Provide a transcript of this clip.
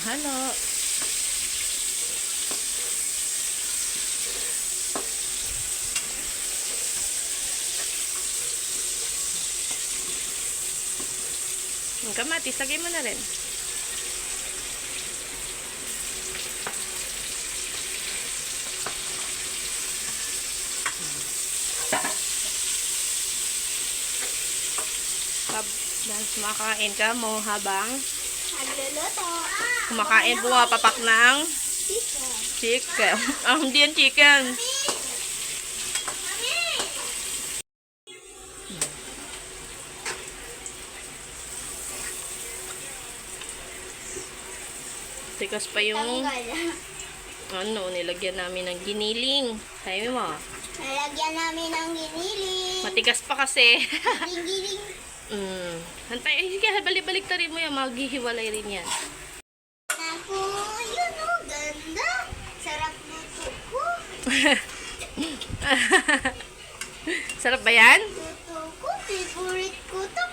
halo. Yung kamatis, lagay mo na rin. Kumakain ka mo habang kumakain, bumapapak ng chicken. Hindi yan chicken. Tikas pa yung nilagyan namin ng giniling. Sabi mo. Nilagyan namin ng giniling. Matigas pa kasi. Giniling. Hantay, sige, balik-balik rin mo yan. Maghihiwalay rin yan. Ako, yun o, ganda. Sarap luto ko. Sarap ba yan? Luto ko, favorite ko to.